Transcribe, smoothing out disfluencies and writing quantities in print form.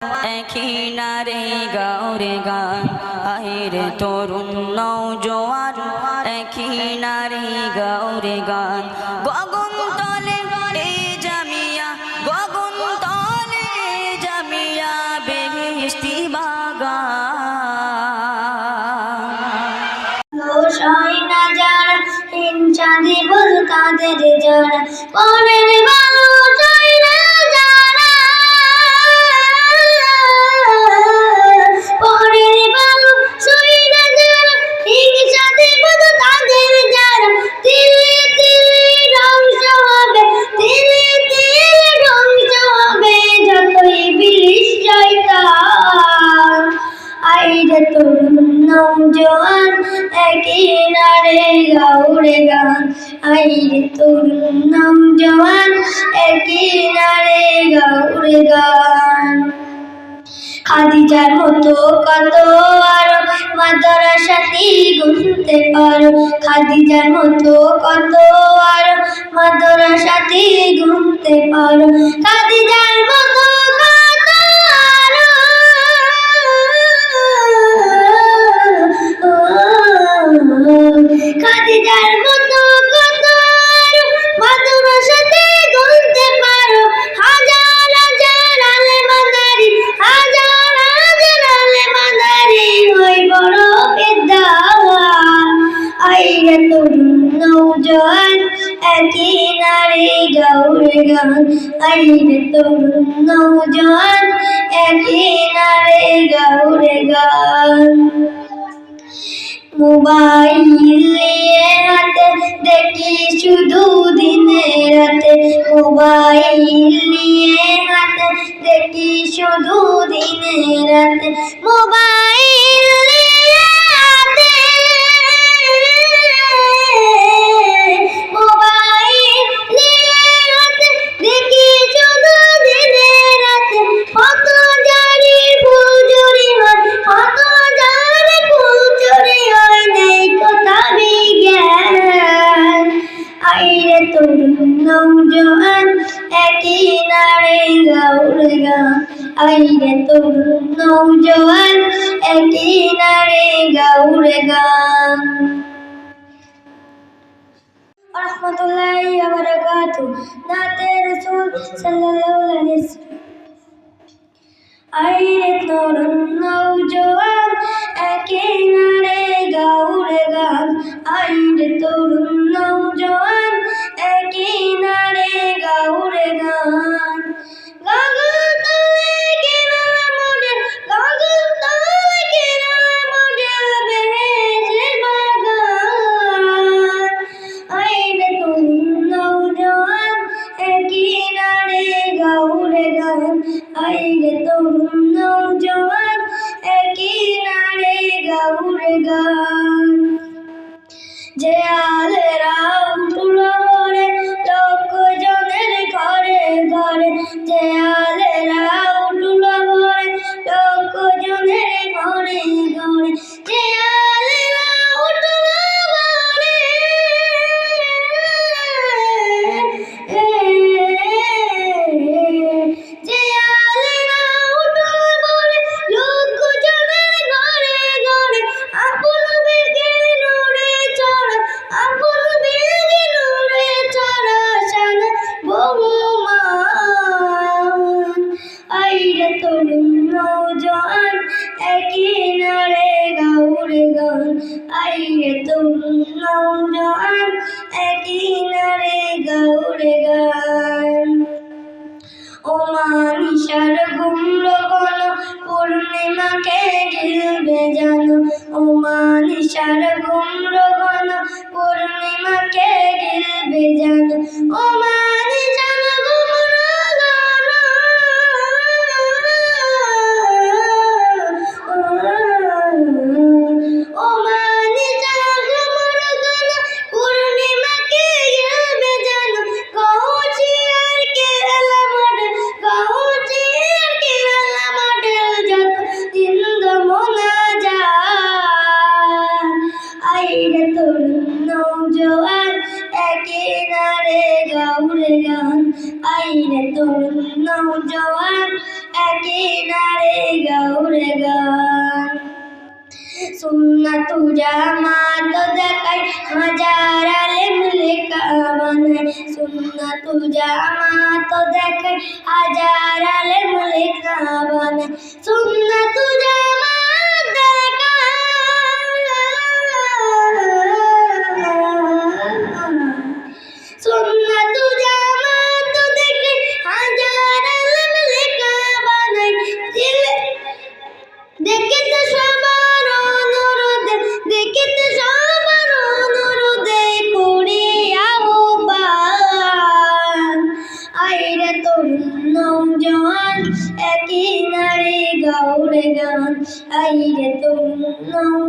কিনারে গাওরে গান আইরে তরুণ নওজোয়ান কিনারে গাওরে গান গগন তলে এই জামিয়া গগন তলে জামিয়া বেহেশতি বাগান গোসাই না যারা চাঁদি বল কাঁদের যারা পরের বালু চাই না যারা পরের বালু চাই না যারা ঠিক চাঁদি বল তাদের যারা তিলে তিলে ধ্বংস হবে তিলে তিলে ধ্বংস হবে যতই বিলিশ শয়তান আইরে তরুণ নওজোয়ান কিনারে গাওরে গান আইরে তরুণ নওজোয়ান কিনারে গাওরে গান খাদিজার মতো কত আরো মাদ্রাসাতি গুনতে পারো খাদিজার মতো কত আরো মাদ্রাসাতি গুনতে পারো খাদিজার মতো কত আরো খাদিজার মতো কত আরো মাদ্রাসাতে গুনতে পারো হাজার হাজার আলেমা নারী হাজার হাজার আলেমা নারী ওই বড় বিদ্যাওয়ান আইরে তরুণ নওজোয়ান কিনারে গাওরে গান আইরে তরুণ নওজোয়ান কিনারে গাওরে গান মোবাইল নিয়ে হাতে দেখি শুধু দিনে রাতে মোবাইল নিয়ে হাতে দেখি শুধু দিনে রাতে মোবাইল নিয়ে হাতে মোবাইল নিয়ে হাতে দেখি শুধু দিনে রাতে কত জারি ফুল চুরি হয় কত জারি ফুল চুরি হয় নেই কথা বিজ্ঞান আইরে তরুণ নওজোয়ান কিনারে গাওরে গান আইরে তরুণ নওজোয়ান কিনারে গাওরে গান রহমতুল্লাহি ওয়া বারাকাতুহু নাতে রাসূল সাল্লাল্লাহু আলাইহি ওয়াসাল্লাম আইরে তরুণ নওজোয়ান কিনারে গাওরে গান আইরে তরুণ নওজোয়ান কিনারে গাওরে গান গগন তলে কিনারা মডেল গগন তলে কিনারা মডেল বেহেশতের বাগান আইরে তরুণ নওজোয়ান কিনারে গাওরে গান আইরে তরুণ নওজোয়ান কিনারে গাওরে গান যে আলেরা উঠলো ভোরে লক্ষ জনের ঘরে ঘরে যে আলেরা উঠলো ভোরে লক্ষ জনের ঘরে ঘরে যে আলেরা উঠলো ভোরে যে আলেরা উঠলো ভোরে লক্ষ জনের ঘরে ঘরে আপন বেগে নূরে চড়া আপন বেগে নূরে চড়া শানে বহুমান আইরে তরুণ নওজোয়ান কিনারে গাওরে গান আইরে তরুণ নওজোয়ান কিনারে গাওরে গান ও মানিশার গুমরো গণ পূর্ণিমাকে গিলবে জানো ও মানিশার গুমরো গণ পূর্ণিমাকে গিলবে জানো ও মানিশার গুমরো গণ ও মানিশার গুমরো দেখে হাজার আলেম লেখা বানায় সুন্নাত জামাত দেখা সুন্নাত জামাত দেখে হাজার আলেম লেখা বানায় দেখিতে সবার অনুরোধে দেখিতে সবার অনুরোধে করি আহ্বান আইরে তরুণ নওজোয়ান একই নারী গাউরে গান আইরে তরুণ